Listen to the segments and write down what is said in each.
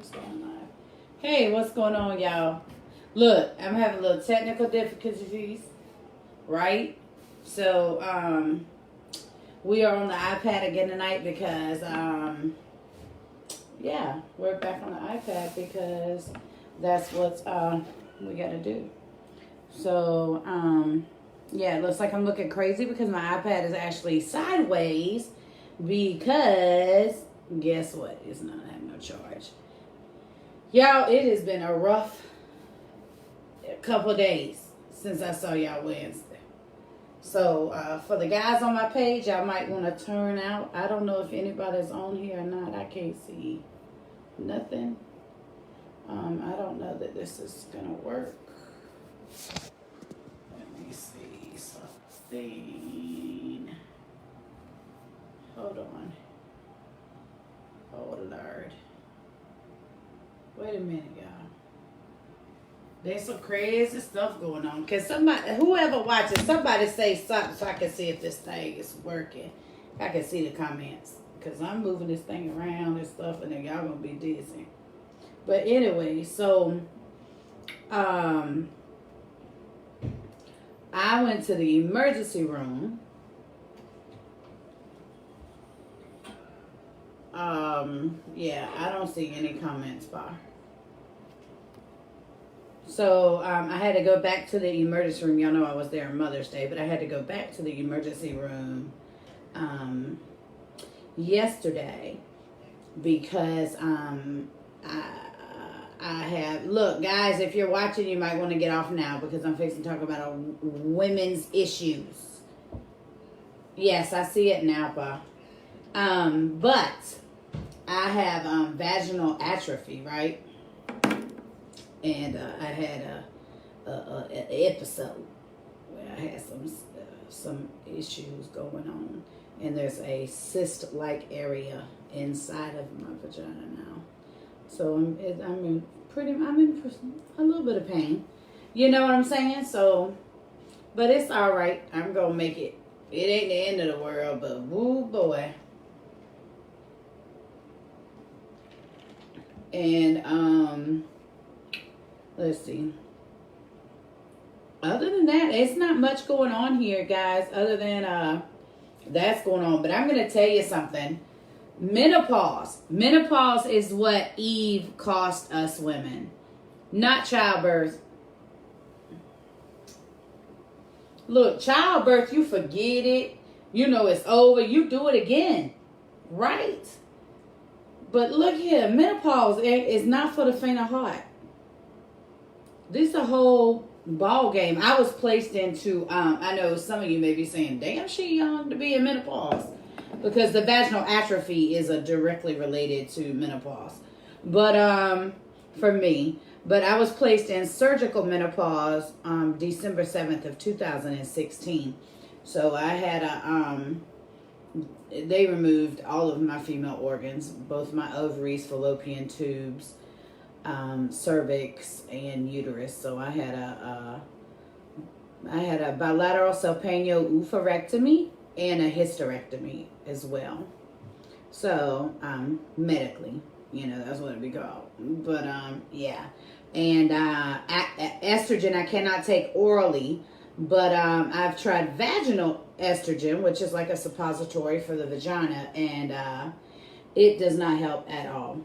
It's going live. Hey, what's going on, y'all? Look, I'm having a little technical difficulties, right? So, we are on the iPad again tonight because, yeah, we're back on the iPad because that's what we got to do. So, yeah, it looks like I'm looking crazy because my iPad is actually sideways because guess what? It's not having no charge. Y'all, it has been a rough couple of days since I saw y'all Wednesday. So, for the guys on my page, y'all might want to turn out. I don't know if anybody's on here or not. I can't see nothing. I don't know that this is going to work. Let me see something. Hold on. Oh, Lord. Wait a minute, y'all. There's some crazy stuff going on. Can somebody, whoever watches, somebody say something so I can see if this thing is working. I can see the comments. Because I'm moving this thing around and stuff, and then y'all going to be dizzy. But anyway, so, I went to the emergency room. Yeah, I don't see any comments, bar. So, I had to go back to the emergency room. Y'all know I was there on Mother's Day, but I had to go back to the emergency room, yesterday because, I have, look, guys, if you're watching, you might want to get off now because I'm fixing to talk about women's issues. Yes, I see it now, pa. But I have vaginal atrophy, right? And I had an episode where I had some issues going on, and there's a cyst-like area inside of my vagina now. So I'm in a little bit of pain. You know what I'm saying? So, but it's all right. I'm gonna make it. It ain't the end of the world, but woo boy. And let's see. Other than that, it's not much going on here, guys. Other than that's going on. But I'm gonna tell you something. Menopause. Menopause is what Eve cost us women, not childbirth. Look, childbirth, you forget it. You know it's over. You do it again, right? But look here, menopause is not for the faint of heart. This is a whole ball game. I was placed into, I know some of you may be saying, damn, she young to be in menopause. Because the vaginal atrophy is directly related to menopause. But, for me. But I was placed in surgical menopause, December 7th of 2016. So I had they removed all of my female organs, both my ovaries, fallopian tubes, cervix, and uterus. So I had a bilateral salpingo oophorectomy and a hysterectomy as well. So, medically, that's what it'd be called. But, yeah. And estrogen I cannot take orally, but I've tried vaginal estrogen, which is like a suppository for the vagina, and it does not help at all.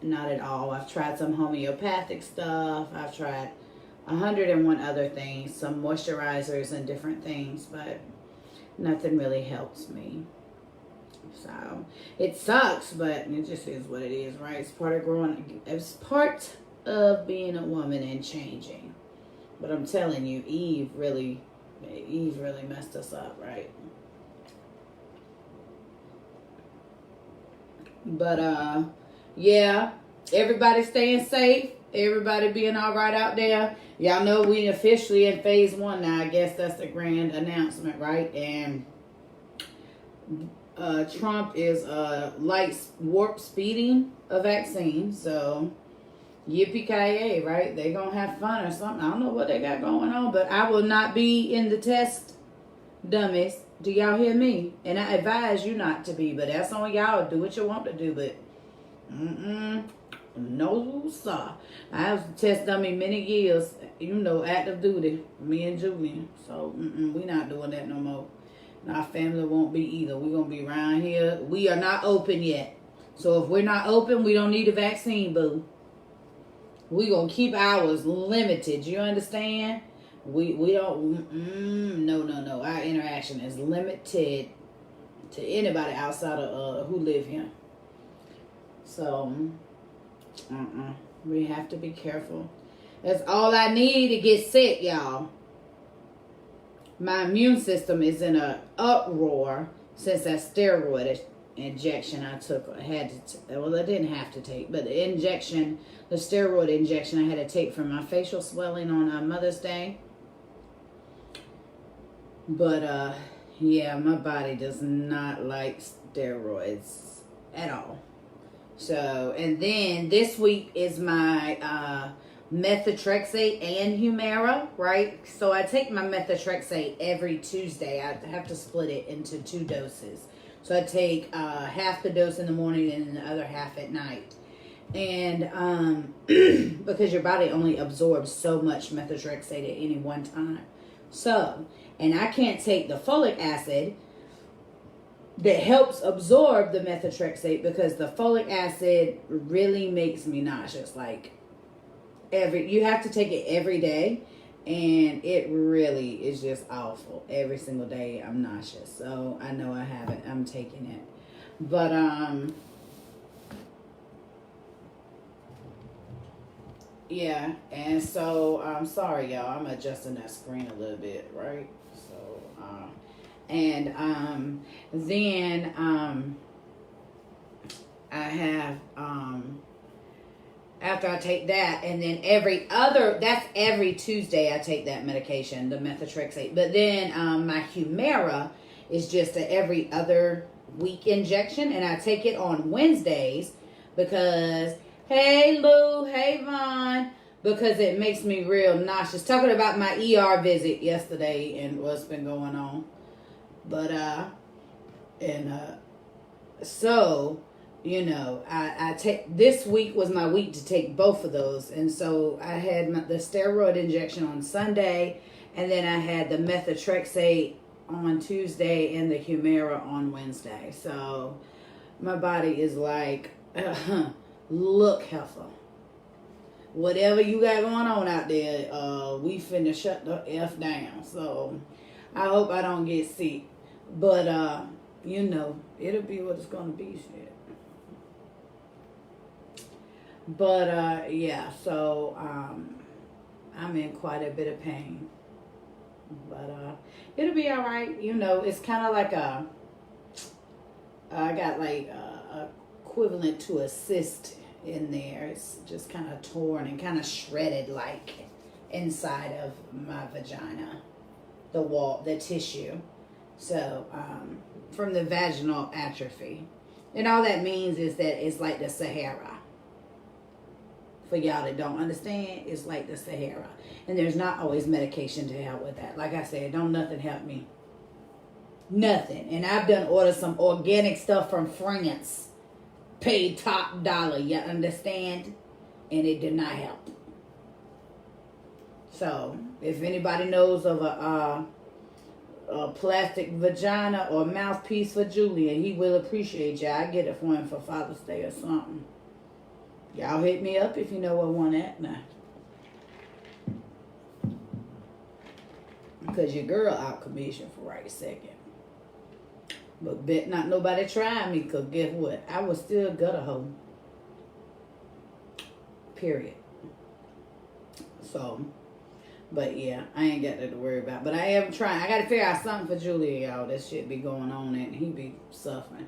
Not at all. I've tried some homeopathic stuff. I've tried 101 other things, some moisturizers and different things, but nothing really helps me. So it sucks, but it just is what it is, right? It's part of growing. It's part of being a woman and changing. But I'm telling you, Eve really messed us up, right? But yeah, everybody staying safe. Everybody being all right out there. Y'all know we officially in phase 1 now. I guess that's the grand announcement, right? And Trump is light warp speeding a vaccine. So yippee-ki-yay, right? They gonna have fun or something. I don't know what they got going on, but I will not be in the test, dummies. Do y'all hear me? And I advise you not to be, but that's on y'all. Do what you want to do, but No, sir. I was a test dummy many years, active duty, me and Julian. So, we not doing that no more. And our family won't be either. We're going to be around here. We are not open yet. So, if we're not open, we don't need a vaccine, boo. We're going to keep ours limited. You understand? We don't, no. Our interaction is limited to anybody outside of who live here. So, we have to be careful. That's all I need to get sick, y'all. My immune system is in an uproar since that steroid injection I took. I didn't have to take, but the steroid injection I had to take for my facial swelling on Mother's Day. But, yeah, my body does not like steroids at all. So, and then this week is my methotrexate and Humira, right? So I take my methotrexate every Tuesday. I have to split it into 2 doses. So I take half the dose in the morning and the other half at night. And because your body only absorbs so much methotrexate at any one time. So, and I can't take the folic acid that helps absorb the methotrexate because the folic acid really makes me nauseous. Like you have to take it every day, and it really is just awful. Every single day I'm nauseous. So I know I haven't. I'm taking it. But yeah, and so I'm sorry y'all. I'm adjusting that screen a little bit, right? So and then I have after I take that, and then that's every Tuesday I take that medication, the methotrexate. But then my Humira is just a every other week injection, and I take it on Wednesdays because, hey Lou, hey Vaughn, because it makes me real nauseous. Talking about my ER visit yesterday and what's been going on. But, so, I take, this week was my week to take both of those. And so I had the steroid injection on Sunday, and then I had the methotrexate on Tuesday and the Humira on Wednesday. So my body is like, look, heifer, whatever you got going on out there, we finna shut the F down. So I hope I don't get sick. But, it'll be what it's going to be, shit. But, yeah, so, I'm in quite a bit of pain. But, it'll be all right. It's kind of like I got like equivalent to a cyst in there. It's just kind of torn and kind of shredded like inside of my vagina, the tissue. So, from the vaginal atrophy. And all that means is that it's like the Sahara. For y'all that don't understand, it's like the Sahara. And there's not always medication to help with that. Like I said, don't nothing help me. Nothing. And I've done ordered some organic stuff from France. Paid top dollar, you understand? And it did not help. So, if anybody knows of a plastic vagina or mouthpiece for Julian, he will appreciate you. I get it for him for Father's Day or something. Y'all hit me up if you know what one at now. Because your girl out commission for right second. But bet not nobody try me, because guess what? I was still gutter hoe. Period. So, but yeah, I ain't got that to worry about. But I am trying. I got to figure out something for Julia, y'all. That shit be going on and he be suffering.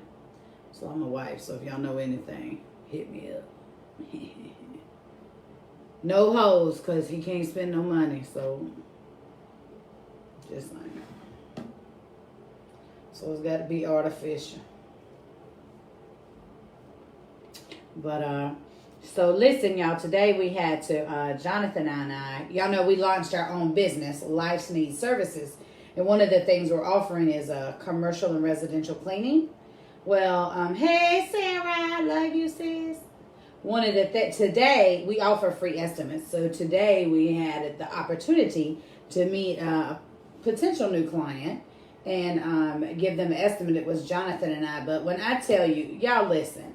So I'm a wife, so if y'all know anything, hit me up. No hoes, because he can't spend no money. So, just like that. So it's got to be artificial. But, so listen, y'all, today we had to, Jonathan and I, y'all know we launched our own business, Life's Needs Services. And one of the things we're offering is commercial and residential cleaning. Well, hey, Sarah, I love you, sis. today we offer free estimates. So today we had the opportunity to meet a potential new client and give them an estimate. It was Jonathan and I. But when I tell you, y'all listen.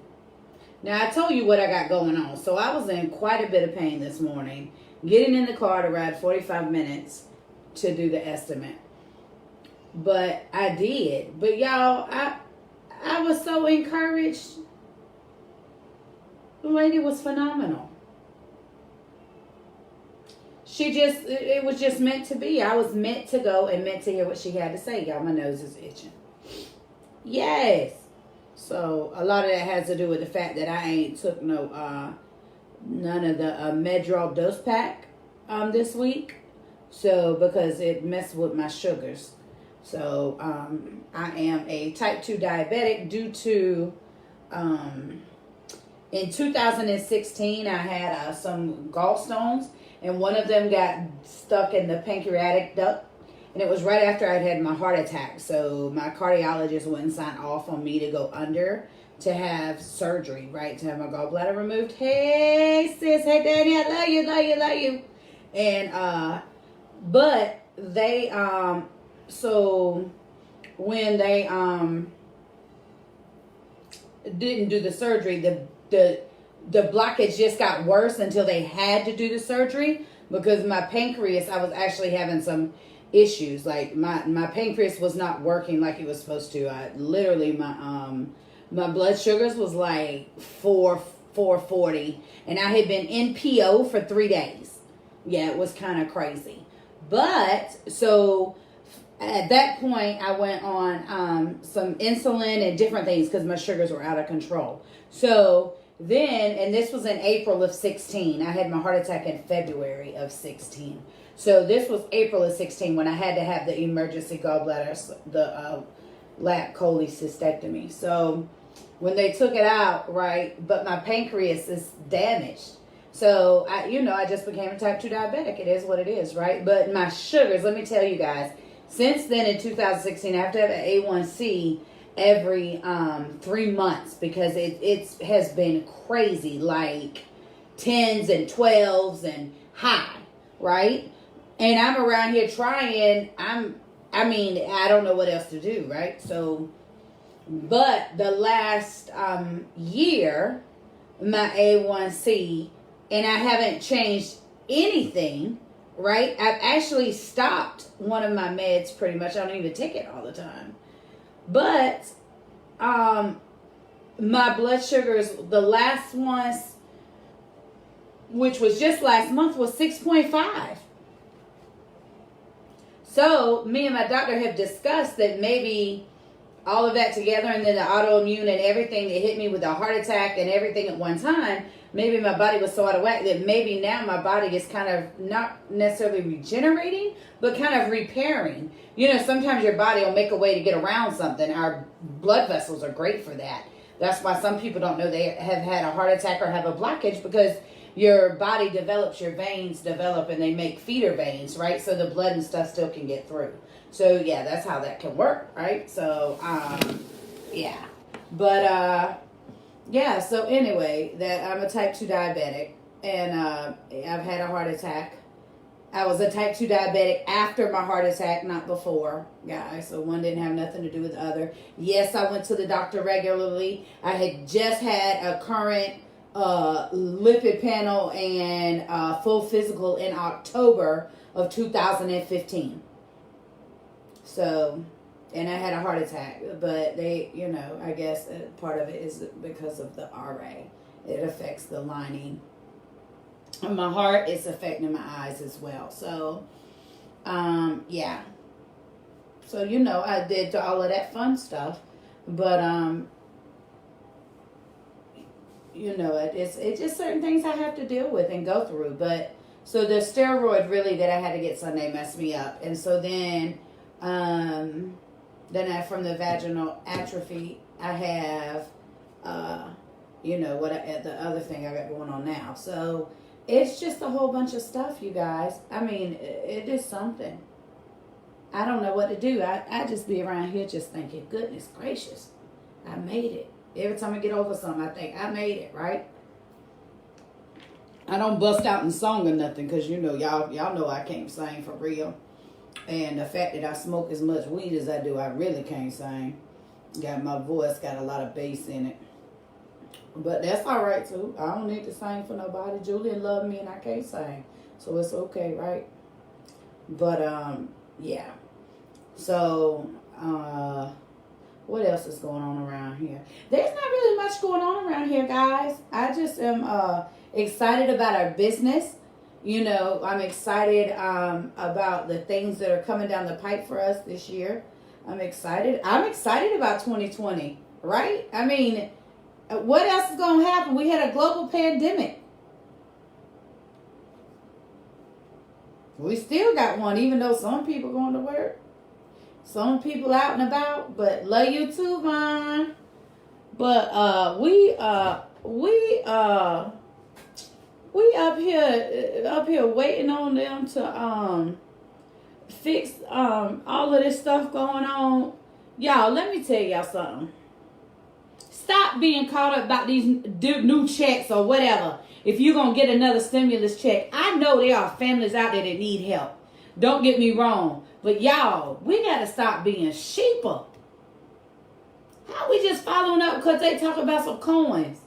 Now I told you what I got going on. So I was in quite a bit of pain this morning, getting in the car to ride 45 minutes to do the estimate. But I did. But y'all, I was so encouraged. The lady was phenomenal. It was just meant to be. I was meant to go and meant to hear what she had to say. Y'all, my nose is itching. Yes. So a lot of that has to do with the fact that I ain't took none of the Medrol dose pack this week. So because it messed with my sugars. So I am a type 2 diabetic due to in 2016, I had some gallstones, and one of them got stuck in the pancreatic duct, and it was right after I'd had my heart attack. So my cardiologist wouldn't sign off on me to go under to have surgery, right, to have my gallbladder removed. Hey, sis, hey, Danny, I love you, love you, love you. And, but they, so when they didn't do the surgery, the blockage just got worse until they had to do the surgery, because my pancreas, I was actually having some issues. Like my pancreas was not working like it was supposed to. I literally, my blood sugars was like 440, and I had been in PO for 3 days. Yeah, it was kind of crazy. But so at that point, I went on some insulin and different things because my sugars were out of control. So then, and this was in April of 16. I had my heart attack in February of 16. So this was April of 16 when I had to have the emergency gallbladder, the lap cholecystectomy. So when they took it out, right, but my pancreas is damaged. So, I just became a type 2 diabetic. It is what it is, right? But my sugars, let me tell you guys, since then in 2016, I have to have an A1C every 3 months because it has been crazy, like 10s and 12s and high, right? And I'm around here trying, I don't know what else to do, right? So, but the last year, my A1C, and I haven't changed anything, right? I've actually stopped one of my meds pretty much. I don't even take it all the time. But my blood sugars, the last ones, which was just last month, was 6.5. So me and my doctor have discussed that maybe all of that together, and then the autoimmune and everything that hit me with the heart attack and everything at one time, maybe my body was so out of whack that maybe now my body is kind of not necessarily regenerating, but kind of repairing. Sometimes your body will make a way to get around something. Our blood vessels are great for that. That's why some people don't know they have had a heart attack or have a blockage, because your body develops, your veins develop, and they make feeder veins, right? So the blood and stuff still can get through. So, yeah, that's how that can work, right? So, yeah. But, yeah, so anyway, that I'm a type 2 diabetic, and I've had a heart attack. I was a type 2 diabetic after my heart attack, not before, guys. So one didn't have nothing to do with the other. Yes, I went to the doctor regularly. I had just had a current lipid panel and full physical in October of 2015. So, and I had a heart attack, but they, I guess part of it is because of the RA. It affects the lining of my heart. It's affecting my eyes as well. So, yeah. So, I did all of that fun stuff, but, it's just certain things I have to deal with and go through. But, so the steroid really that I had to get Sunday messed me up. And so then from the vaginal atrophy, I have, the other thing I got going on now. So it's just a whole bunch of stuff, you guys. I mean, it is something. I don't know what to do. I just be around here just thinking, goodness gracious, I made it. Every time I get over something, I think, I made it, right? I don't bust out in song or nothing, because you know y'all know I can't sing for real. And the fact that I smoke as much weed as I do, I really can't sing. Got my voice got a lot of bass in it. But that's all right too. I don't need to sing for nobody. Julian loved me and I can't sing. So it's okay, right? But yeah. So what else is going on around here? There's not really much going on around here, guys. I just am excited about our business. You know, I'm excited about the things that are coming down the pipe for us this year. I'm excited. I'm excited about 2020, right? I mean, what else is going to happen? We had a global pandemic. We still got one, even though some people going to work. Some people out and about, but love you too, Vaughn. But we up here waiting on them to fix all of this stuff going on. Y'all, let me tell y'all something. Stop being caught up about these new checks or whatever. If you're going to get another stimulus check, I know there are families out there that need help. Don't get me wrong. But y'all, we got to stop being sheeple. How we just following up because they talk about some coins?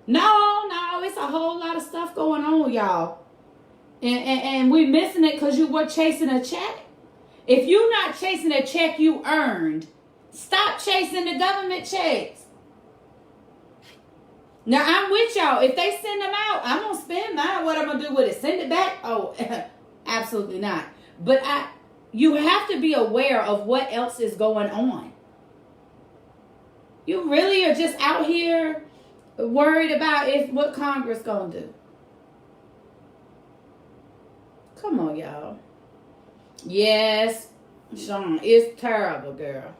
No, it's a whole lot of stuff going on, y'all. And we missing it because you were chasing a check. If you're not chasing a check you earned, stop chasing the government checks. Now, I'm with y'all. If they send them out, I'm going to spend mine. What I'm going to do with it? Send it back? Oh, absolutely not. But you have to be aware of what else is going on. You really are just out here worried about what Congress going to do. Come on, y'all. Yes, Sean, it's terrible, girl.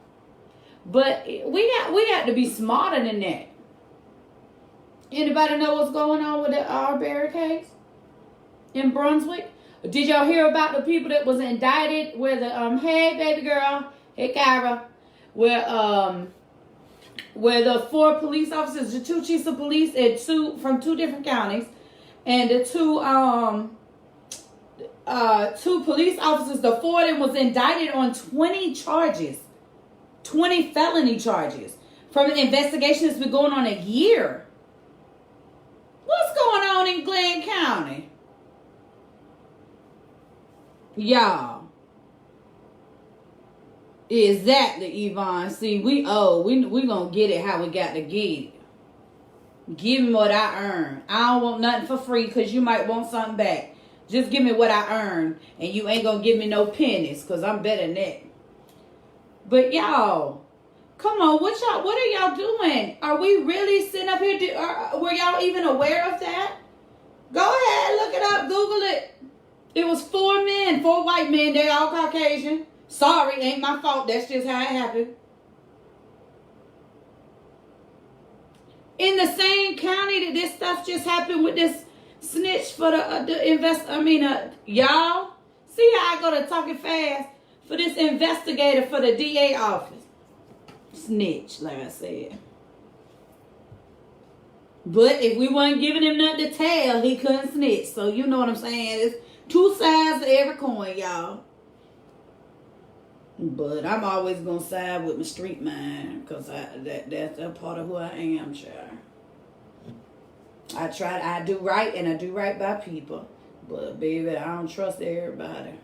But we got to be smarter than that. Anybody know what's going on with the Arbery case in Brunswick? Did y'all hear about the people that was indicted where the hey baby girl, hey Kyra, where the 4 police officers, the 2 chiefs of police and from 2 different counties, and the 2 police officers, the 4 of them was indicted on 20 charges, 20 felony charges from an investigation that's been going on a year. What's going on in Glenn County? Y'all. Exactly, Yvonne. See, we gonna get it how we got to get it. Give me what I earn. I don't want nothing for free because you might want something back. Just give me what I earn, and you ain't gonna give me no pennies because I'm better than that. But y'all, come on, what are y'all doing? Are we really sitting up here? Were y'all even aware of that? Go ahead, look it up, Google it. It was 4 men, 4 white men. They all Caucasian. Sorry, ain't my fault. That's just how it happened. In the same county that this stuff just happened with this snitch for y'all see how I go to talking fast for this investigator for the DA office. Snitch, like I said. But if we weren't giving him nothing to tell, he couldn't snitch. So you know what I'm saying? It's 2 sides of every coin, y'all. But I'm always gonna side with my street mind, because that's a part of who I am, child. I do right, and I do right by people. But baby, I don't trust everybody.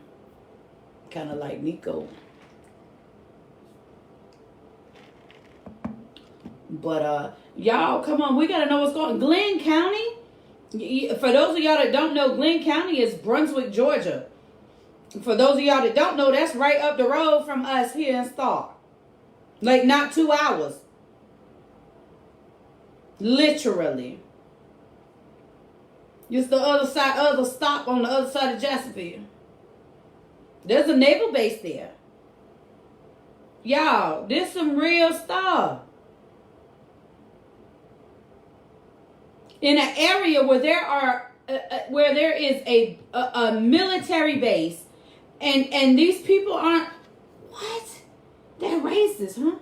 Kind of like Nico. But y'all, come on, we gotta know what's going on. Glenn County. For those of y'all that don't know, Glenn County is Brunswick, Georgia. For those of y'all that don't know, that's right up the road from us here in Stark. Like, not 2 hours. Literally. It's the other stop on the other side of Jacksonville. There's a naval base there. Y'all, this some real stuff. In an area where there is a military base, and these people aren't, what? They're racist, huh?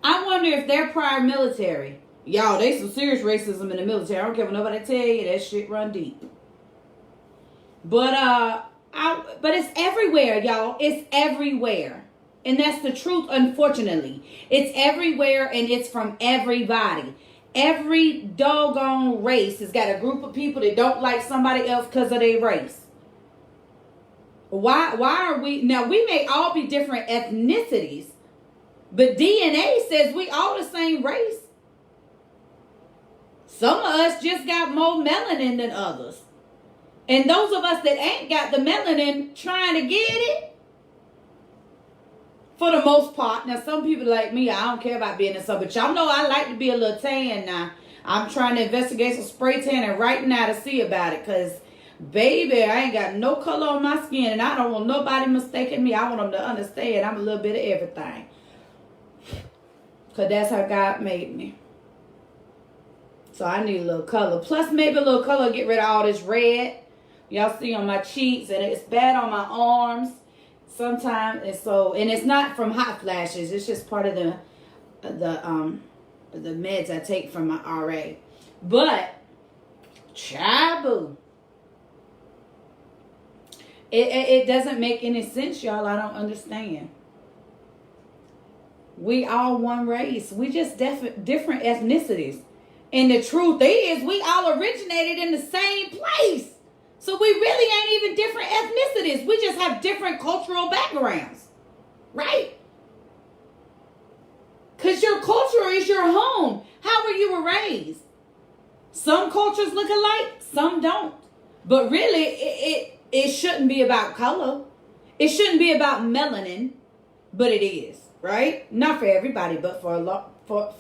I wonder if they're prior military. Y'all, they some serious racism in the military. I don't care what nobody tell you. That shit run deep. But but it's everywhere, y'all. It's everywhere. And that's the truth, unfortunately. It's everywhere and it's from everybody. Every doggone race has got a group of people that don't like somebody else because of their race. Why are we... Now, we may all be different ethnicities, but DNA says we all the same race. Some of us just got more melanin than others. And those of us that ain't got the melanin trying to get it, for the most part. Now, some people like me, I don't care about being in sun, but y'all know I like to be a little tan now. I'm trying to investigate some spray tanning right now to see about it, because, baby, I ain't got no color on my skin, and I don't want nobody mistaking me. I want them to understand I'm a little bit of everything, because that's how God made me. So I need a little color. Plus, maybe a little color get rid of all this red. Y'all see on my cheeks, and it's bad on my arms sometimes. And it's not from hot flashes. It's just part of the meds I take from my RA. But chaboo, it doesn't make any sense, y'all. I don't understand. We all one race. We just different ethnicities. And the truth is, we all originated in the same place. So we really ain't even different ethnicities. We just have different cultural backgrounds. Right? Because your culture is your home. How were you raised? Some cultures look alike, some don't. But really, it shouldn't be about color. It shouldn't be about melanin. But it is. Right? Not for everybody, but for a lot, for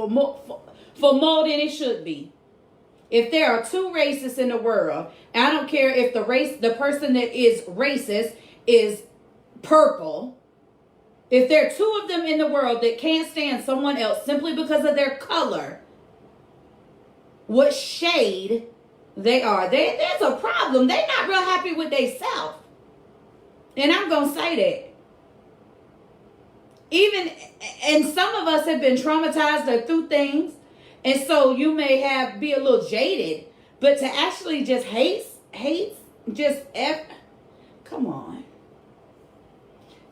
more than it should be. If there are two races in the world, I don't care if the person that is racist is purple. If there are two of them in the world that can't stand someone else simply because of their color, what shade they are, there's a problem. They're not real happy with themselves. And I'm going to say that. And some of us have been traumatized through things. And so you may be a little jaded, but to actually just hate, come on.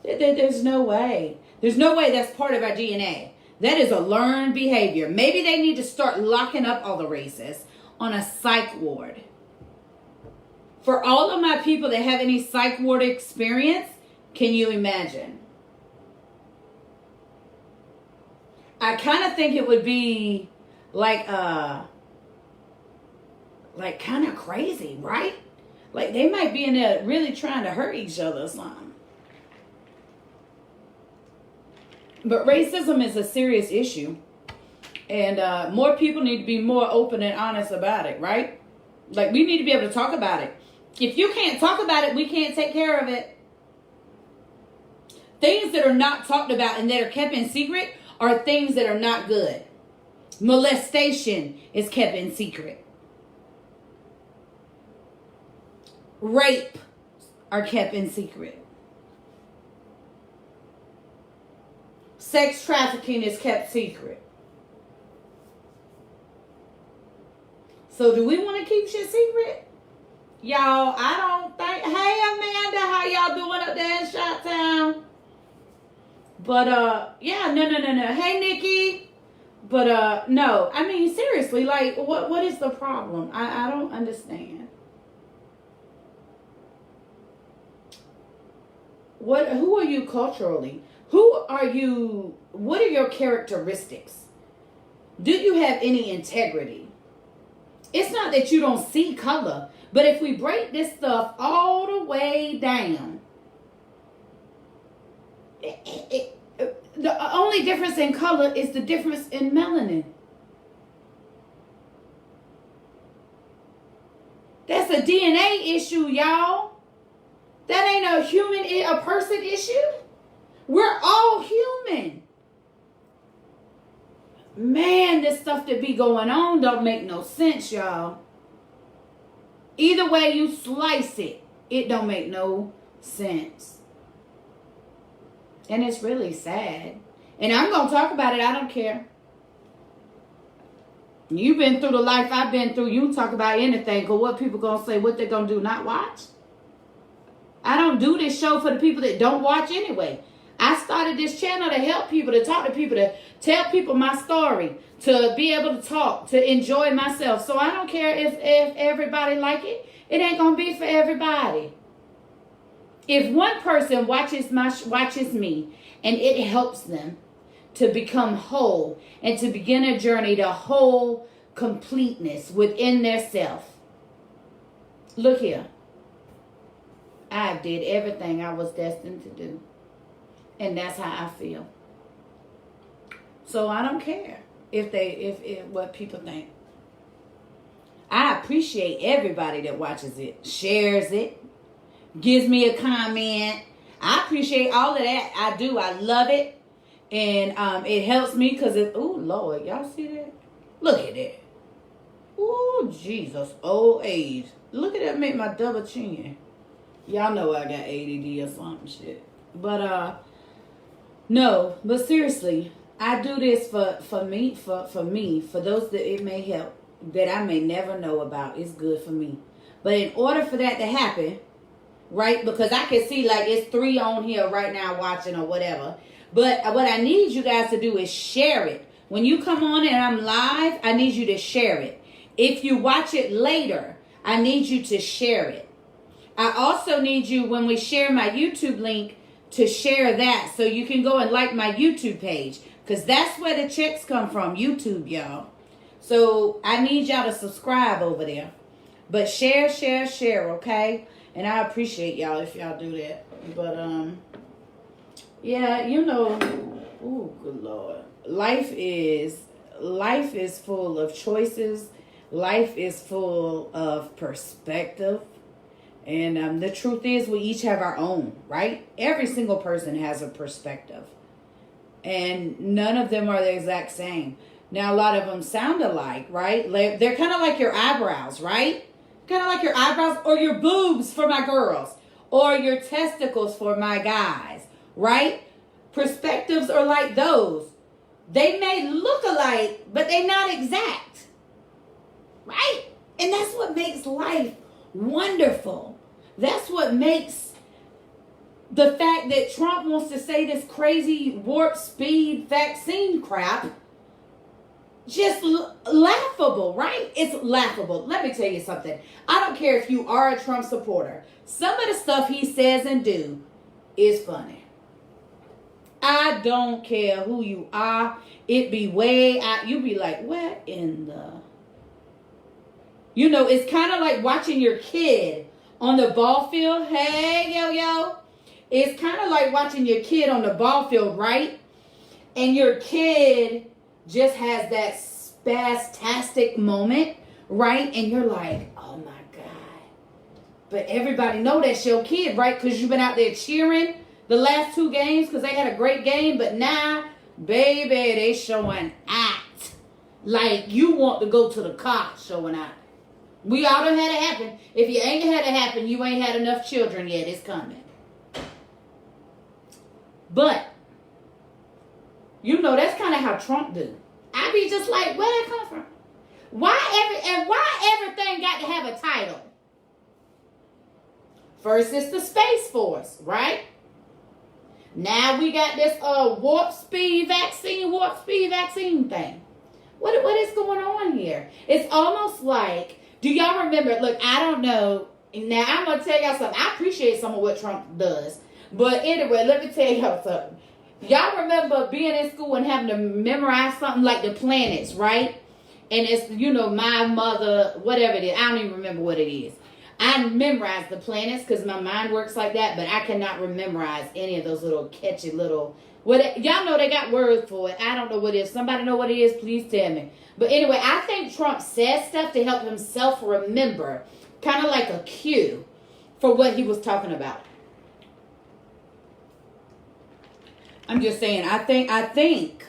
There's no way. There's no way that's part of our DNA. That is a learned behavior. Maybe they need to start locking up all the racists on a psych ward. For all of my people that have any psych ward experience, can you imagine? I kind of think it would be like kind of crazy, right? Like they might be in there really trying to hurt each other or something. But racism is a serious issue. And more people need to be more open and honest about it, right? Like we need to be able to talk about it. If you can't talk about it, we can't take care of it. Things that are not talked about and that are kept in secret are things that are not good. Molestation is kept in secret. Rape are kept in secret. Sex trafficking is kept secret. So do we want to keep shit secret? Y'all, I don't think... Hey, Amanda, how y'all doing up there in Chi-Town? But, yeah, no. Hey, Nikki. But, no. I mean, seriously, like, what is the problem? I don't understand. Who are you culturally? Who are you? What are your characteristics? Do you have any integrity? It's not that you don't see color, but if we break this stuff all the way down, the only difference in color is the difference in melanin. That's a DNA issue, y'all. That ain't a person issue. We're all human. Man, this stuff that be going on don't make no sense, y'all. Either way you slice it, it don't make no sense. And it's really sad. And I'm going to talk about it. I don't care. You've been through the life I've been through. You can talk about anything, because what people going to say, what they going to do, not watch? I don't do this show for the people that don't watch anyway. I started this channel to help people, to talk to people, to tell people my story, to be able to talk, to enjoy myself. So I don't care if everybody like it. It ain't going to be for everybody. If one person watches me and it helps them to become whole and to begin a journey to whole completeness within their self. Look here. I did everything I was destined to do. And that's how I feel. So I don't care if what people think. I appreciate everybody that watches it, shares it, gives me a comment. I appreciate all of that. I do. I love it. And it helps me because oh, Lord, y'all see that? Look at that. Oh, Jesus. Old age. Look at that, make my double chin. Y'all know I got ADD or something shit. But, no, but seriously, I do this for me, for those that it may help, that I may never know about. It's good for me. But in order for that to happen, right, because I can see like it's 3 on here right now watching or whatever. But what I need you guys to do is share it. When you come on and I'm live, I need you to share it. If you watch it later, I need you to share it. I also need you, when we share my YouTube link, to share that so you can go and like my YouTube page. Because that's where the checks come from, YouTube, y'all. So I need y'all to subscribe over there. But share, okay? And I appreciate y'all if y'all do that. But, yeah, you know, oh, good Lord. Life is full of choices. Life is full of perspective. And the truth is, we each have our own, right? Every single person has a perspective. And none of them are the exact same. Now, a lot of them sound alike, right? They're kind of like your eyebrows, right? Kind of like your eyebrows or your boobs for my girls. Or your testicles for my guys, right? Perspectives are like those. They may look alike, but they're not exact, right? And that's what makes life wonderful. That's what makes the fact that Trump wants to say this crazy warp speed vaccine crap just laughable, right? It's laughable. Let me tell you something. I don't care if you are a Trump supporter. Some of the stuff he says and do is funny. I don't care who you are. It be way out. You be like, what in the... You know, it's kind of like watching your kid on the ball field. Hey, yo. It's kind of like watching your kid on the ball field, right? And your kid just has that spastastic moment, right? And you're like, oh my God. But everybody know that's your kid, right? Because you've been out there cheering the last 2 games because they had a great game. But now, baby, they showing out. Like you want to go to the car showing out. We all done had it happen. If you ain't had it happen, you ain't had enough children yet. It's coming. But, you know, that's kind of how Trump do. I be just like, where that come from? Why everything got to have a title? First, it's the Space Force, right? Now we got this warp speed vaccine thing. What is going on here? It's almost like, do y'all remember? Look, I don't know. Now, I'm going to tell y'all something. I appreciate some of what Trump does. But anyway, let me tell y'all something. Y'all remember being in school and having to memorize something like the planets, right? And it's, you know, my mother, whatever it is. I don't even remember what it is. I memorize the planets because my mind works like that, but I cannot memorize any of those little catchy little... Y'all know they got words for it. I don't know what it is. Somebody know what it is? Please tell me. But anyway, I think Trump says stuff to help himself remember, kind of like a cue for what he was talking about. I'm just saying, I think,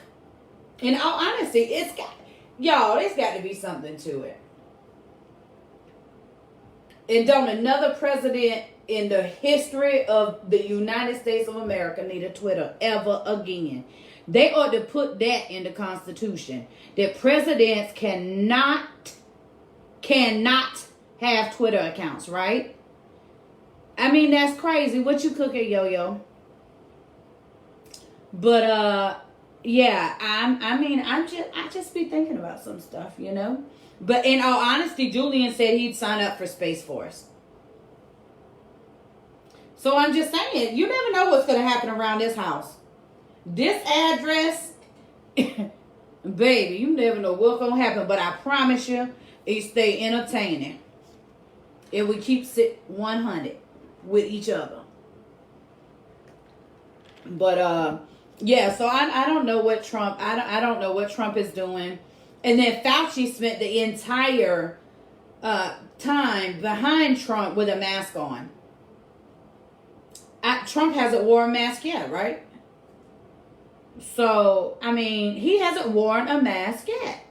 in all honesty, there's got to be something to it. And don't another president in the history of the United States of America need a Twitter ever again. They ought to put that in the Constitution, that presidents cannot have Twitter accounts, right? I mean, that's crazy. What you cooking, Yo-Yo? But yeah, I just be thinking about some stuff, you know. But in all honesty, Julian said he'd sign up for Space Force. So I'm just saying, you never know what's going to happen around this house. This address, baby, you never know what's going to happen. But I promise you, it stay entertaining if we keep it 100 with each other. But yeah, so I don't know what Trump, I don't know what Trump is doing. And then Fauci spent the entire time behind Trump with a mask on. Trump hasn't worn a mask yet, right? So, I mean, he hasn't worn a mask yet.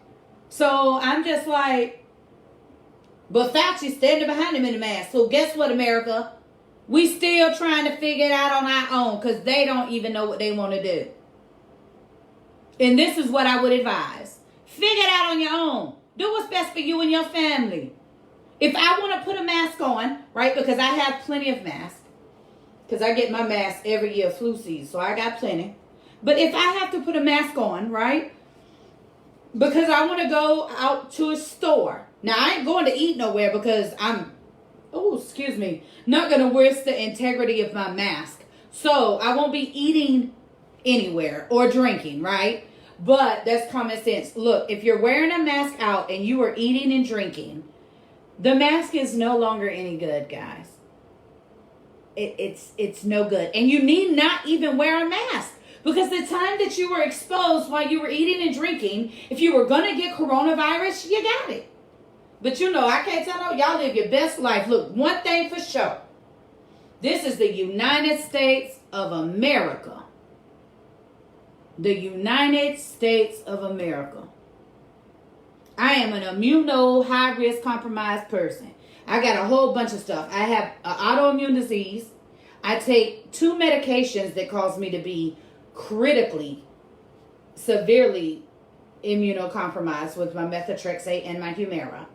So, I'm just like, but Fauci's standing behind him in the mask. So, guess what, America? We still trying to figure it out on our own because they don't even know what they want to do. And this is what I would advise. Figure it out on your own. Do what's best for you and your family. If I want to put a mask on, right, because I have plenty of masks, because I get my mask every year, flu season, so I got plenty. But if I have to put a mask on, right, because I want to go out to a store. Now, I ain't going to eat nowhere because I'm, not going to risk the integrity of my mask. So, I won't be eating anywhere or drinking, right? But that's common sense. Look, if you're wearing a mask out and you are eating and drinking, the mask is no longer any good, guys. It's no good. And you need not even wear a mask. Because the time that you were exposed while you were eating and drinking, if you were going to get coronavirus, you got it. But you know, I can't tell no, y'all live your best life. Look, one thing for sure. This is the United States of America. The United States of America. I am an immuno high-risk compromised person. I got a whole bunch of stuff. I have an autoimmune disease. I take 2 medications that cause me to be critically, severely immunocompromised with my methotrexate and my Humira.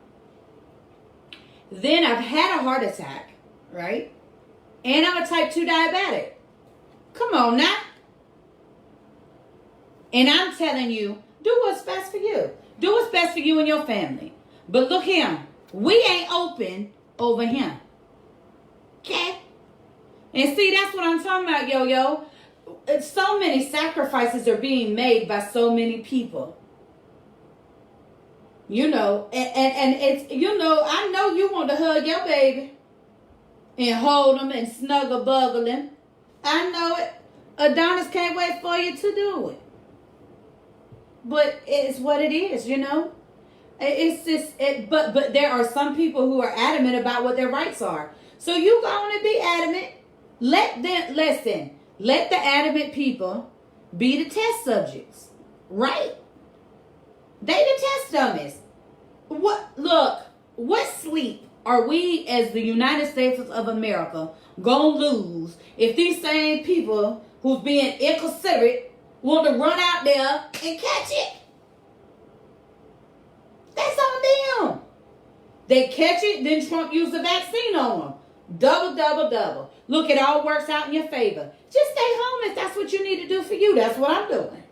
Then I've had a heart attack, right? And I'm a type 2 diabetic. Come on now. And I'm telling you, do what's best for you. Do what's best for you and your family. But look here, we ain't open over him. Okay? And see, that's what I'm talking about, Yo-Yo. So many sacrifices are being made by so many people. You know, and it's, you know, I know you want to hug your baby and hold him and snuggle buggle him. I know it. Adonis can't wait for you to do it. But it's what it is, you know. It's just, but there are some people who are adamant about what their rights are. So you go on and be adamant. Let the adamant people be the test subjects, right? They the test dummies. What sleep are we as the United States of America gonna lose if these same people who's being inconsiderate want to run out there and catch it? That's on them. They catch it, then Trump used the vaccine on them. Double. Look, it all works out in your favor. Just stay home if that's what you need to do for you. That's what I'm doing.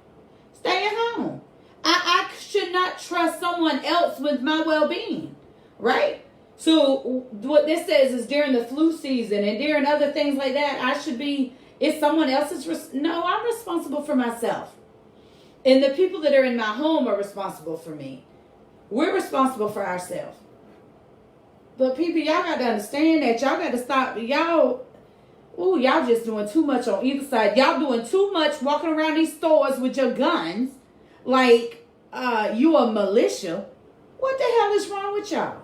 Stay at home. I should not trust someone else with my well-being, right? So what this says is during the flu season and during other things like that, I should be, it's someone else's, no, I'm responsible for myself. And the people that are in my home are responsible for me. We're responsible for ourselves. But people, y'all got to understand that. Y'all got to stop. Y'all just doing too much on either side. Y'all doing too much walking around these stores with your guns like you a militia. What the hell is wrong with y'all?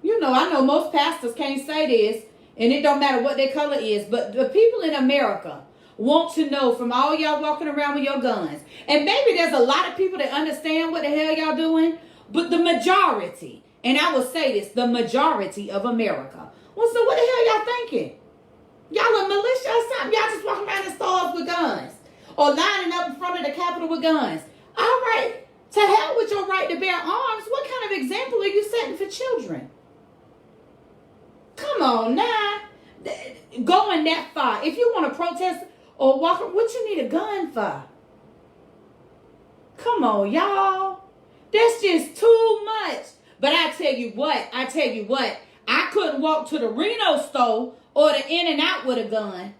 You know, I know most pastors can't say this, and it don't matter what their color is, but the people in America want to know from all y'all walking around with your guns. And maybe there's a lot of people that understand what the hell y'all doing, but the majority, and I will say this, the majority of America. Well, so what the hell y'all thinking? Y'all a militia or something? Y'all just walking around in stores with guns. or lining up in front of the Capitol with guns. All right, to hell with your right to bear arms. What kind of example are you setting for children? Come on now. Going that far. If you want to protest or walk, what you need a gun for? Come on, y'all. That's just too much. But I tell you what, I couldn't walk to the Reno store or the In-N-Out with a gun.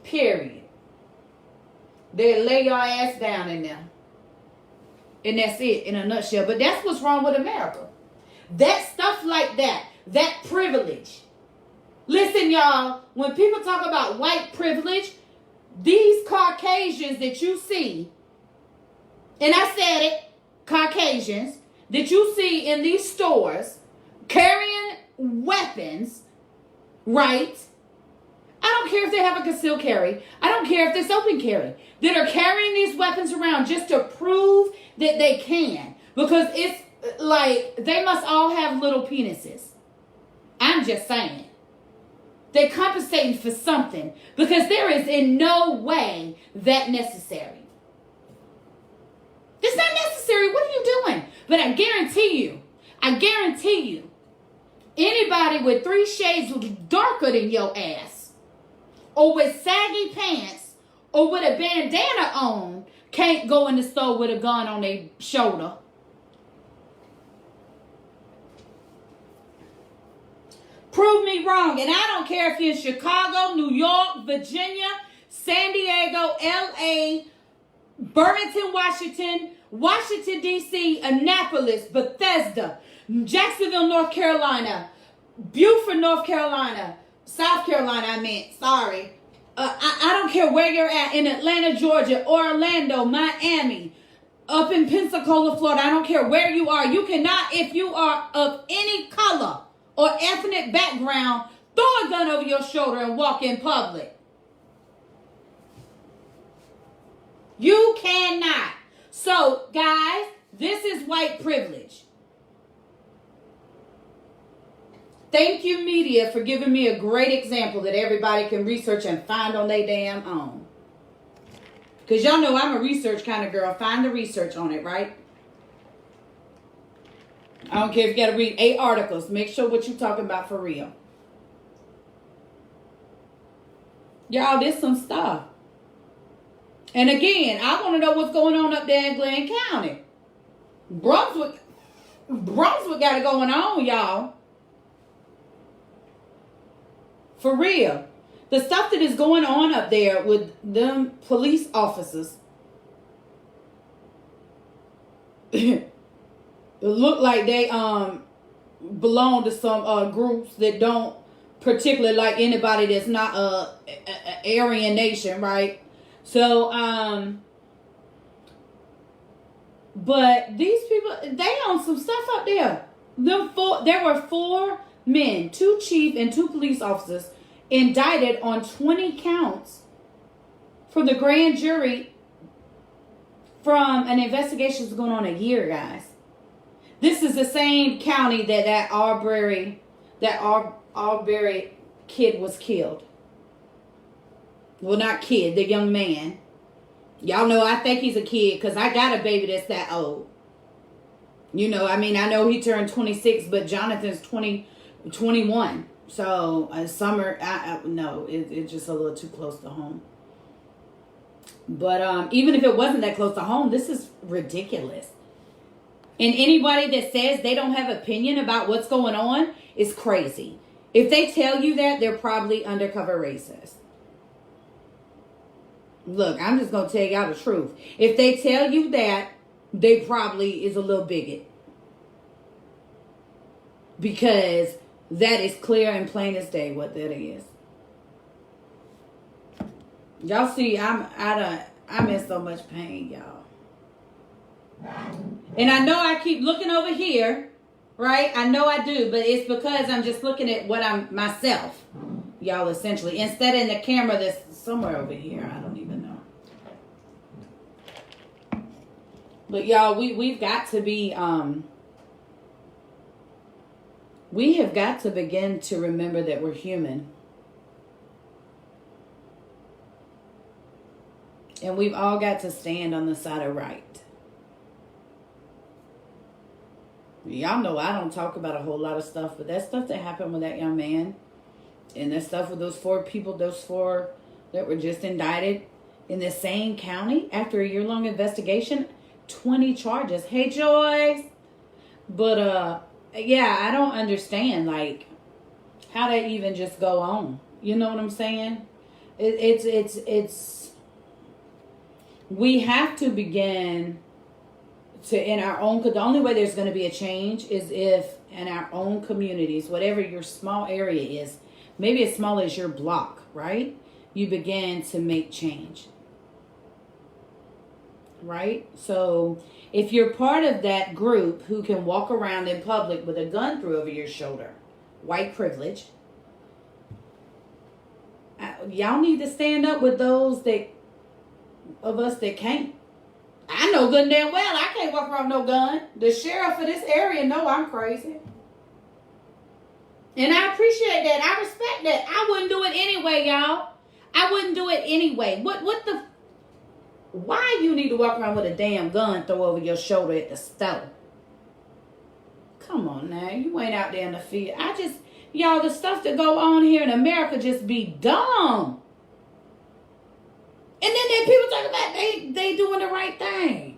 Period. They'll lay your ass down in there. And that's it in a nutshell. But that's what's wrong with America. That stuff like that, that privilege. Listen, y'all, when people talk about white privilege, these Caucasians that you see, and I said it, Caucasians, that you see in these stores carrying weapons, right? I don't care if they have a concealed carry. I don't care if it's open carry. That are carrying these weapons around just to prove that they can. Because it's like they must all have little penises. I'm just saying. They're compensating for something. Because there is in no way that necessary. It's not necessary. What are you doing? But I guarantee you, anybody with 3 shades darker than your ass, or with saggy pants, or with a bandana on, can't go in the store with a gun on their shoulder. Prove me wrong. And I don't care if you're in Chicago, New York, Virginia, San Diego, LA, Burlington, Washington, D.C., Annapolis, Bethesda, Jacksonville, North Carolina, Beaufort, North Carolina, South Carolina, sorry. I don't care where you're at, in Atlanta, Georgia, Orlando, Miami, up in Pensacola, Florida. I don't care where you are. You cannot, if you are of any color or ethnic background, throw a gun over your shoulder and walk in public. You cannot. So, guys, this is white privilege. Thank you, media, for giving me a great example that everybody can research and find on their damn own. Because y'all know I'm a research kind of girl. Find the research on it, right? I don't care if you got to read 8 articles. Make sure what you're talking about for real. Y'all, this some stuff. And again, I want to know what's going on up there in Glenn County. Brunswick got it going on, y'all. For real. The stuff that is going on up there with them police officers. It look like they belong to some groups that don't particularly like anybody that's not a Aryan nation, right? So, but these people, they own some stuff up there. There were 4 men, 2 chief and 2 police officers indicted on 20 counts from the grand jury from an investigation that's going on a year, guys. This is the same county that Arbery kid was killed. Well, not kid, the young man. Y'all know I think he's a kid because I got a baby that's that old. You know, I mean, I know he turned 26, but Jonathan's 21. So, Summer, no, it's just a little too close to home. But even if it wasn't that close to home, this is ridiculous. And anybody that says they don't have opinion about what's going on is crazy. If they tell you that, they're probably undercover racists. Look, I'm just going to tell y'all the truth. If they tell you that, they probably is a little bigot. Because that is clear and plain as day what that is. Y'all see, I'm in so much pain, y'all. And I know I keep looking over here, right? I know I do, but it's because I'm just looking at what I'm myself, y'all, essentially. Instead of in the camera that's somewhere over here. I don't even know. But y'all, we've got to be We have got to begin to remember that we're human. And we've all got to stand on the side of right. Y'all know I don't talk about a whole lot of stuff, but that stuff that happened with that young man, and that stuff with those 4 people, those 4 that were just indicted in the same county after a year-long investigation, 20 charges. Hey, Joyce. But, yeah, I don't understand, like, how that even just go on. You know what I'm saying? It's we have to begin to, in our own, the only way there's going to be a change is if in our own communities, whatever your small area is, maybe as small as your block, right? You begin to make change. Right? So if you're part of that group who can walk around in public with a gun through over your shoulder, white privilege, y'all need to stand up with those of us that can't. I know good and damn well I can't walk around with no gun. The sheriff of this area know I'm crazy. And I appreciate that. I respect that. I wouldn't do it anyway, y'all. I wouldn't do it anyway. Why you need to walk around with a damn gun throw over your shoulder at the store? Come on now. You ain't out there in the field. Y'all, the stuff that go on here in America just be dumb. And then people talk about they doing the right thing.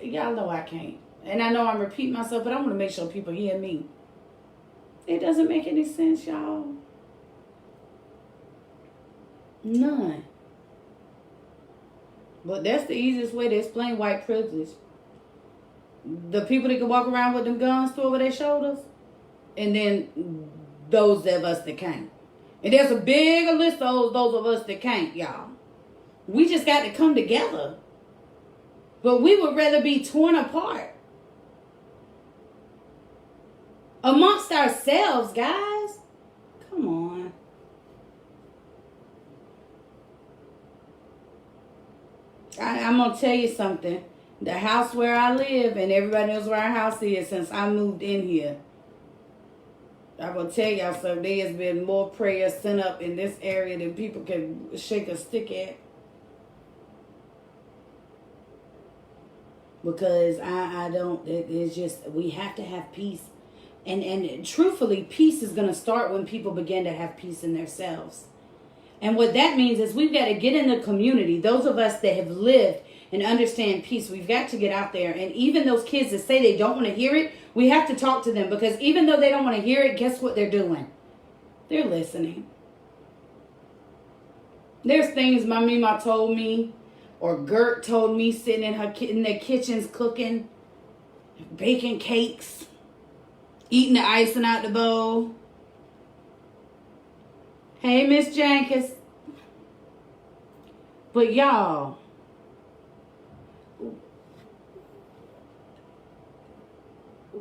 Y'all know I can't. And I know I'm repeating myself, but I want to make sure people hear me. It doesn't make any sense, y'all. None. But that's the easiest way to explain white privilege. The people that can walk around with them guns through over their shoulders, and then those of us that can't. And there's a bigger list of those of us that can't, y'all. We just got to come together. But we would rather be torn apart amongst ourselves, guys. Come on. I'm going to tell you something. The house where I live, and everybody knows where our house is since I moved in here. I'm going to tell y'all something. There has been more prayers sent up in this area than people can shake a stick at. Because I don't, it's just, we have to have peace. And truthfully, peace is going to start when people begin to have peace in themselves. And what that means is we've got to get in the community. Those of us that have lived and understand peace, we've got to get out there. And even those kids that say they don't want to hear it, we have to talk to them. Because even though they don't want to hear it, guess what they're doing? They're listening. There's things my Mima told me, or Gert told me, sitting in their kitchens cooking, baking cakes, eating the icing out the bowl. Hey, Miss Jenkins. But y'all,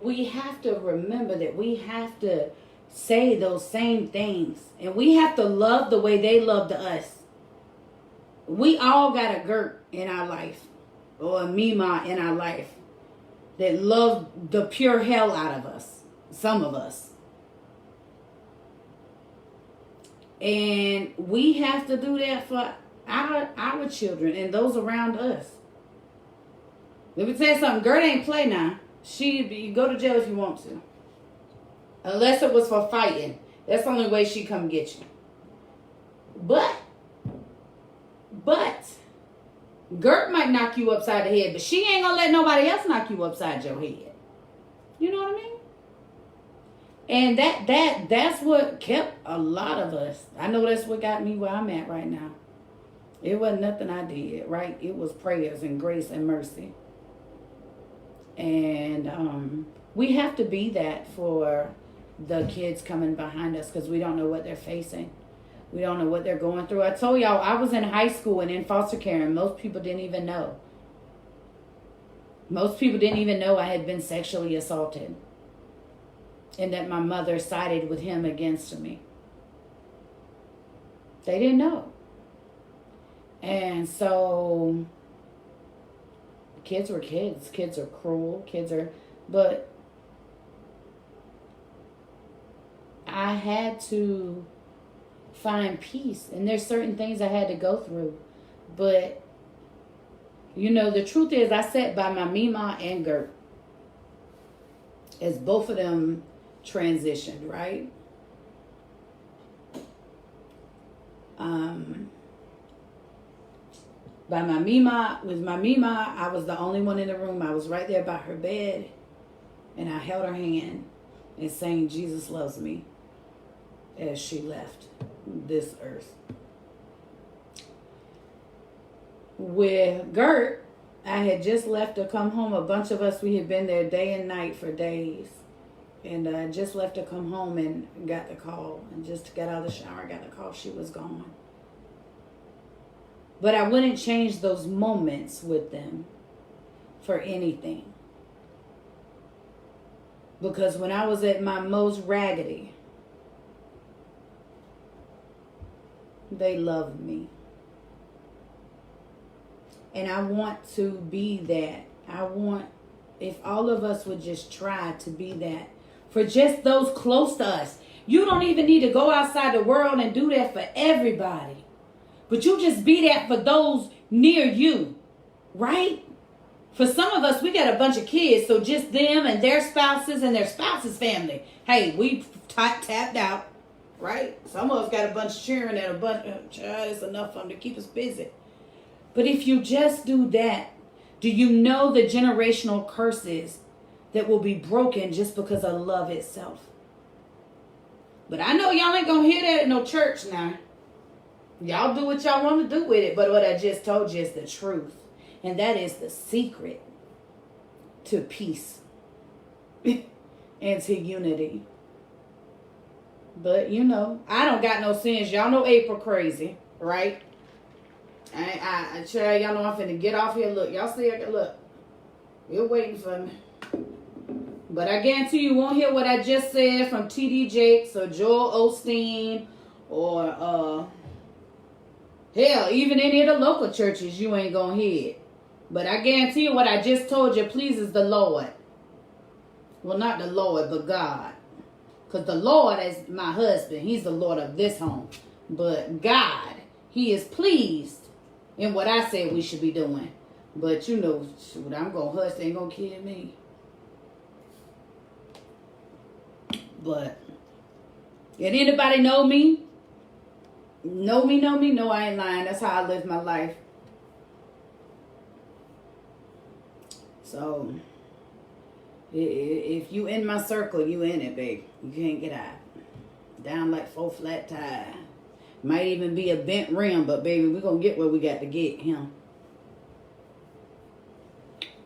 we have to remember that we have to say those same things. And we have to love the way they loved us. We all got a Gert in our life, or a Mima in our life, that loved the pure hell out of us. Some of us. And we have to do that for our children and those around us. Let me tell you something. Gert ain't play now. You go to jail if you want to. Unless it was for fighting. That's the only way she come get you. But Gert might knock you upside the head, but she ain't gonna let nobody else knock you upside your head. You know what I mean? And that's what kept a lot of us. I know that's what got me where I'm at right now. It wasn't nothing I did, right? It was prayers and grace and mercy. And we have to be that for the kids coming behind us, because we don't know what they're facing. We don't know what they're going through. I told y'all I was in high school and in foster care, and most people didn't even know. Most people didn't even know I had been sexually assaulted, and that my mother sided with him against me. They didn't know. And so kids were kids. Kids are cruel. But I had to find peace. And there's certain things I had to go through. But, you know, the truth is I sat by my Mima and Gert as both of them transitioned, right? By my Mima, with my Mima, I was the only one in the room. I was right there by her bed, and I held her hand and sang Jesus Loves Me as she left this earth. With Gert, I had just left to come home. A bunch of us, we had been there day and night for days. And I just left to come home and got the call. And just got out of the shower, got the call. She was gone. But I wouldn't change those moments with them for anything. Because when I was at my most raggedy, they loved me. And I want to be that. I want, if all of us would just try to be that for just those close to us. You don't even need to go outside the world and do that for everybody. But you just be that for those near you, right? For some of us, we got a bunch of kids, so just them and their spouses and their spouses' family. Hey, we tapped out, right? Some of us got a bunch of children and a bunch of child. It's enough for them to keep us busy. But if you just do that, do you know the generational curses that will be broken just because of love itself? But I know y'all ain't going to hear that at no church now. Y'all do what y'all want to do with it. But what I just told you is the truth. And that is the secret to peace and to unity. But, you know, I don't got no sins. Y'all know April crazy, right? I tell y'all know I'm finna get off here. Look, y'all see, look. You're waiting for me. But I guarantee you won't hear what I just said from T.D. Jakes or Joel Osteen or, hell, even any of the local churches, you ain't gonna hear it. But I guarantee you what I just told you pleases the Lord. Well, not the Lord, but God. Because the Lord is my husband. He's the Lord of this home. But God, He is pleased in what I said we should be doing. But you know, shoot, I'm going to hush. They ain't going to kill me. But, did anybody know me? Know me? No, I ain't lying. That's how I live my life. So, if you in my circle, you in it, babe. You can't get out. Down like 4 flat tire. Might even be a bent rim, but baby, we're going to get where we got to get him.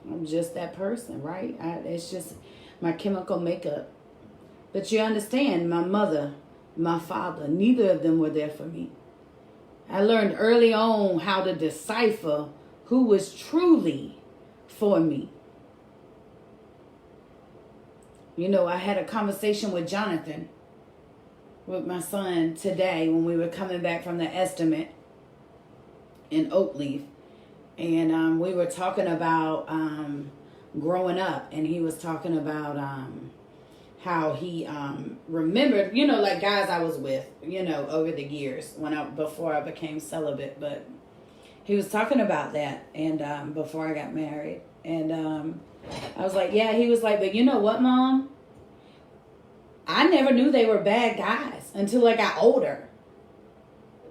I'm just that person, right? It's just my chemical makeup. But you understand, my mother, my father, neither of them were there for me. I learned early on how to decipher who was truly for me. You know, I had a conversation with Jonathan, with my son today when we were coming back from the estimate in Oakleaf. And we were talking about growing up. And he was talking about how he remembered, you know, like guys I was with, you know, over the years before I became celibate. But he was talking about that and before I got married. And I was like, yeah, he was like, but you know what, Mom? I never knew they were bad guys until I got older.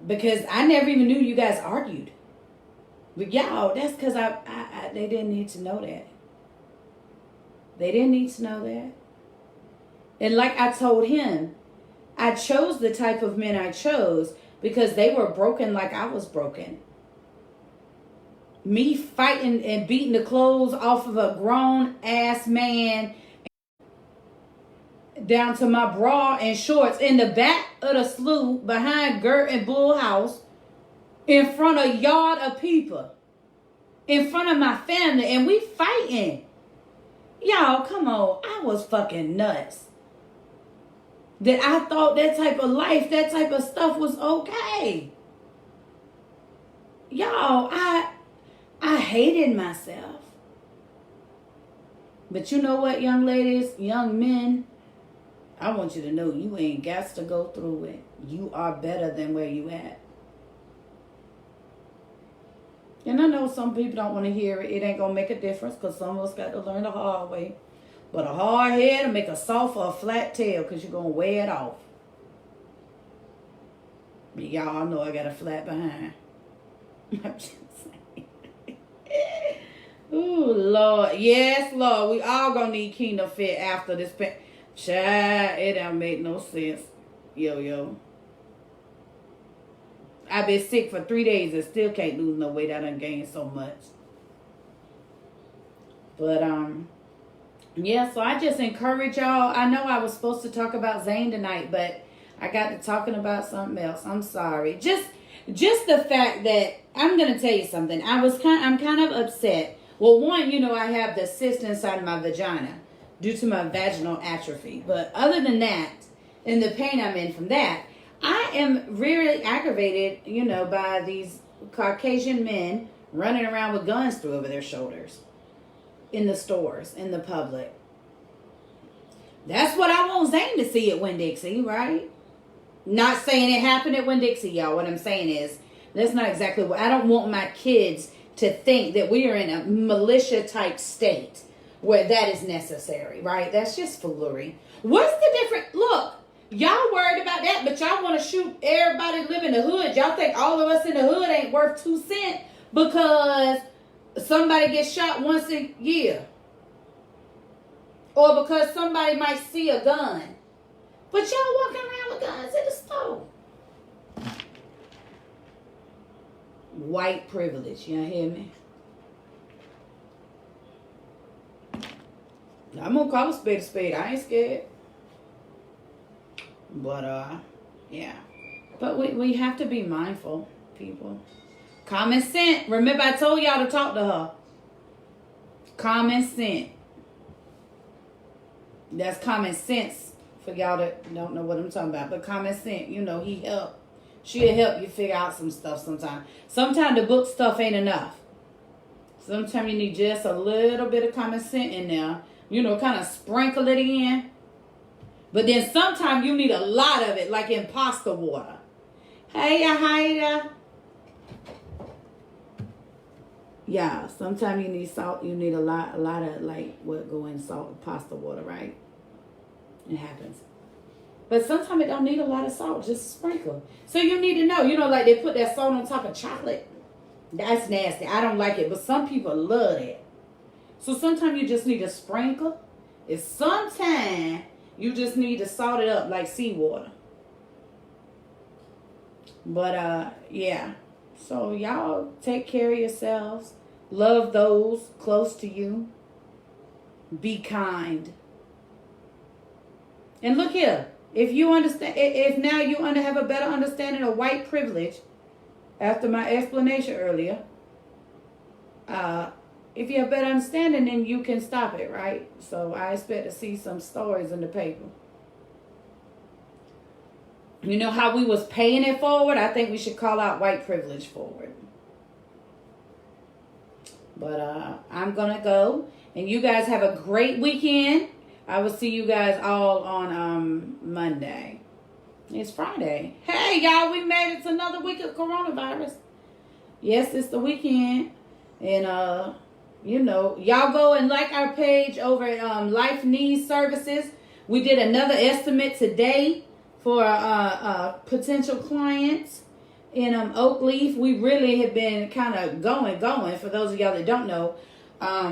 Because I never even knew you guys argued. But y'all, that's because they didn't need to know that. They didn't need to know that. And like I told him, I chose the type of men I chose because they were broken like I was broken. Me fighting and beating the clothes off of a grown ass man down to my bra and shorts in the back of the slough behind Gert and Bull House in front of a yard of people, in front of my family, and we fighting. Y'all, come on. I was fucking nuts. That I thought that type of life, that type of stuff was okay. Y'all, I hated myself. But you know what, young ladies, young men, I want you to know you ain't got to go through it. You are better than where you at. And I know some people don't want to hear it. It ain't going to make a difference because some of us got to learn the hard way. But a hard head will make a soft or a flat tail because you're going to wear it off. Y'all know I got a flat behind. I'm just saying. Ooh, Lord. Yes, Lord. We all going to need Kingdom Fit after this. Child, it don't make no sense. Yo. I've been sick for 3 days and still can't lose no weight. I done gained so much. But, yeah, so I just encourage y'all. I know I was supposed to talk about Zane tonight, but I got to talking about something else. I'm sorry. Just the fact that, I'm going to tell you something. I'm kind of upset. Well, one, I have the cyst inside of my vagina due to my vaginal atrophy. But other than that, and the pain I'm in from that, I am really aggravated, by these Caucasian men running around with guns through over their shoulders in the stores, in the public. That's what I want Zane to see at Winn-Dixie, right? Not saying it happened at Winn-Dixie, y'all. What I'm saying is, that's not exactly what... I don't want my kids to think that we are in a militia-type state where that is necessary, right? That's just foolery. What's the difference? Look, y'all worried about that, but y'all want to shoot everybody live in the hood. Y'all think all of us in the hood ain't worth 2 cents because somebody gets shot once a year. Or because somebody might see a gun. But y'all walking around with guns in the store. White privilege, y'all hear me? I'm gonna call a spade. I ain't scared. But, yeah. But we have to be mindful, people. Common sense. Remember I told y'all to talk to her. Common sense. That's common sense for y'all that don't know what I'm talking about. But common sense, he help. She'll help you figure out some stuff sometimes. Sometimes the book stuff ain't enough. Sometimes you need just a little bit of common sense in there. Kind of sprinkle it in. But then sometimes you need a lot of it, like imposter water. Hey, Haida. Yeah, sometimes you need salt. You need a lot of like what go in salt, pasta water, right? It happens. But sometimes it don't need a lot of salt, just a sprinkle. So you need to know, like they put that salt on top of chocolate. That's nasty. I don't like it, but some people love it. So sometimes you just need a sprinkle. And sometimes you just need to salt it up like seawater. But, yeah. So y'all take care of yourselves. Love those close to you. Be kind. And look here. If you understand, if now you have a better understanding of white privilege, after my explanation earlier, if you have better understanding, then you can stop it, right? So I expect to see some stories in the paper. You know how we was paying it forward? I think we should call out white privilege forward. But I'm going to go. And you guys have a great weekend. I will see you guys all on Monday. It's Friday. Hey, y'all, we made it to another week of coronavirus. Yes, it's the weekend. And, y'all go and like our page over at Life Needs Services. We did another estimate today for potential clients in Oakleaf. We really have been kind of going. For those of y'all that don't know,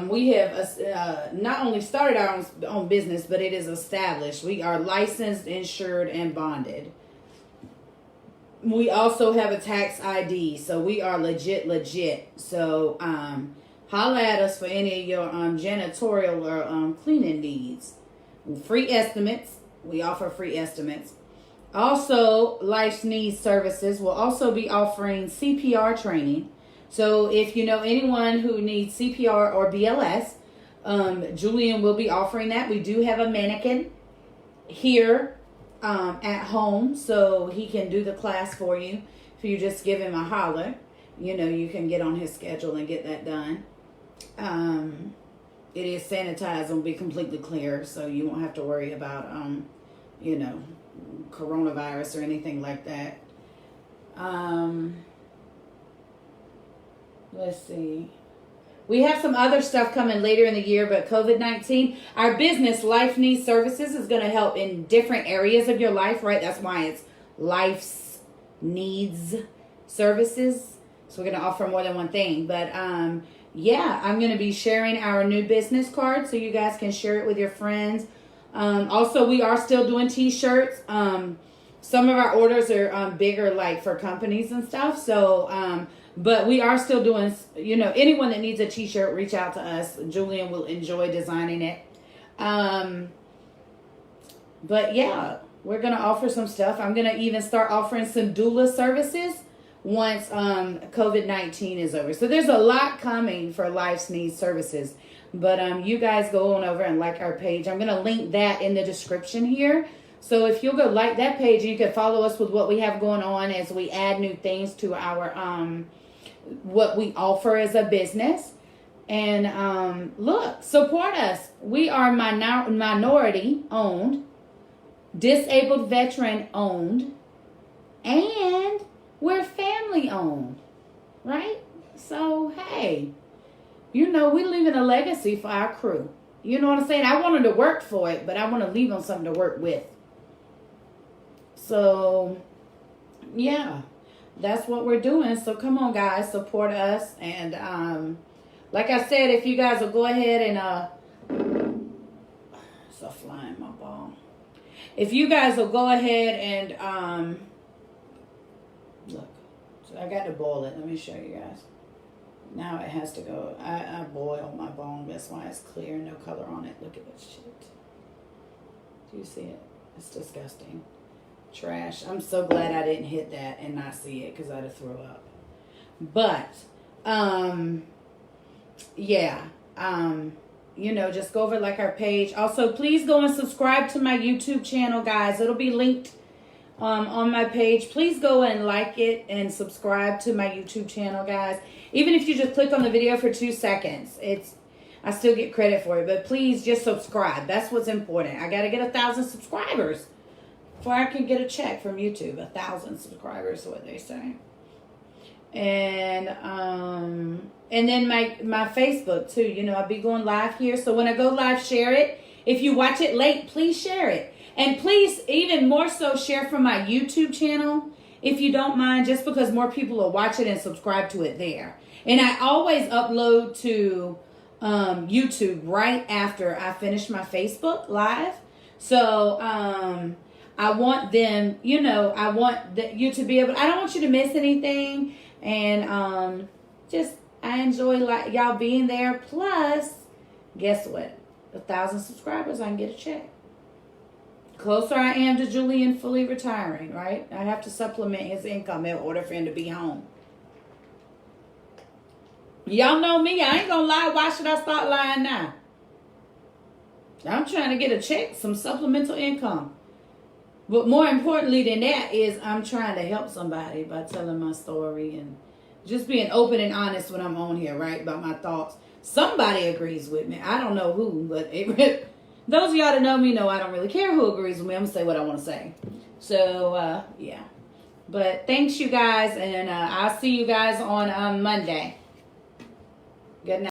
we have not only started our own business, but it is established. We are licensed, insured, and bonded. We also have a tax ID, so we are legit. So holla at us for any of your janitorial or cleaning needs. Free estimates. We offer free estimates. Also, Life Needs Services will also be offering CPR training. So if you know anyone who needs CPR or BLS, Julian will be offering that. We do have a mannequin here at home, so he can do the class for you. If you just give him a holler, you can get on his schedule and get that done. It is sanitized and will be completely clear, so you won't have to worry about coronavirus or anything like that. Let's see. We have some other stuff coming later in the year, but COVID-19, our business, Life Needs Services, is going to help in different areas of your life, right? That's why it's Life's Needs Services. So we're going to offer more than one thing. But yeah, I'm going to be sharing our new business card so you guys can share it with your friends. Also, we are still doing t-shirts. Some of our orders are bigger, like for companies and stuff. So, but we are still doing, anyone that needs a t-shirt, reach out to us. Julian will enjoy designing it. But yeah, we're going to offer some stuff. I'm going to even start offering some doula services once COVID-19 is over. So there's a lot coming for Life's Needs Services. But you guys go on over and like our page. I'm going to link that in the description here. So if you'll go like that page, you can follow us with what we have going on as we add new things to our what we offer as a business. And look, support us. We are minority owned, disabled veteran owned, and we're family owned, right? So, hey, we're leaving a legacy for our crew. You know what I'm saying? I want them to work for it, but I want to leave them something to work with. So, yeah, that's what we're doing. So come on, guys, support us. And like I said, if you guys will go ahead and it's a fly in my ball. If you guys will go ahead and look, so I got to boil it. Let me show you guys. Now it has to go. I boiled my bone. That's why it's clear, no color on it. Look at this shit. Do you see it? It's disgusting. Trash. I'm so glad I didn't hit that and not see it because I'd have throw up. But, yeah. Just go over like our page. Also, please go and subscribe to my YouTube channel, guys. It'll be linked on my page. Please go and like it and subscribe to my YouTube channel, guys. Even if you just click on the video for 2 seconds, I still get credit for it. But please just subscribe. That's what's important. I got to get 1,000 subscribers before I can get a check from YouTube. 1,000 subscribers is what they say. And then my Facebook too. I'll be going live here. So when I go live, share it. If you watch it late, please share it. And please, even more so, share from my YouTube channel, if you don't mind, just because more people will watch it and subscribe to it there. And I always upload to YouTube right after I finish my Facebook live. So I want them, I want you to be able, I don't want you to miss anything. And I enjoy y'all being there. Plus, guess what? 1,000 subscribers, I can get a check. Closer I am to Julian fully retiring, right? I have to supplement his income in order for him to be home. Y'all know me. I ain't gonna lie. Why should I start lying now? I'm trying to get a check, some supplemental income. But more importantly than that is I'm trying to help somebody by telling my story and just being open and honest when I'm on here, right? About my thoughts. Somebody agrees with me. I don't know who, but those of y'all that know me know I don't really care who agrees with me. I'm going to say what I want to say. So, yeah. But thanks, you guys. And I'll see you guys on Monday. Good night.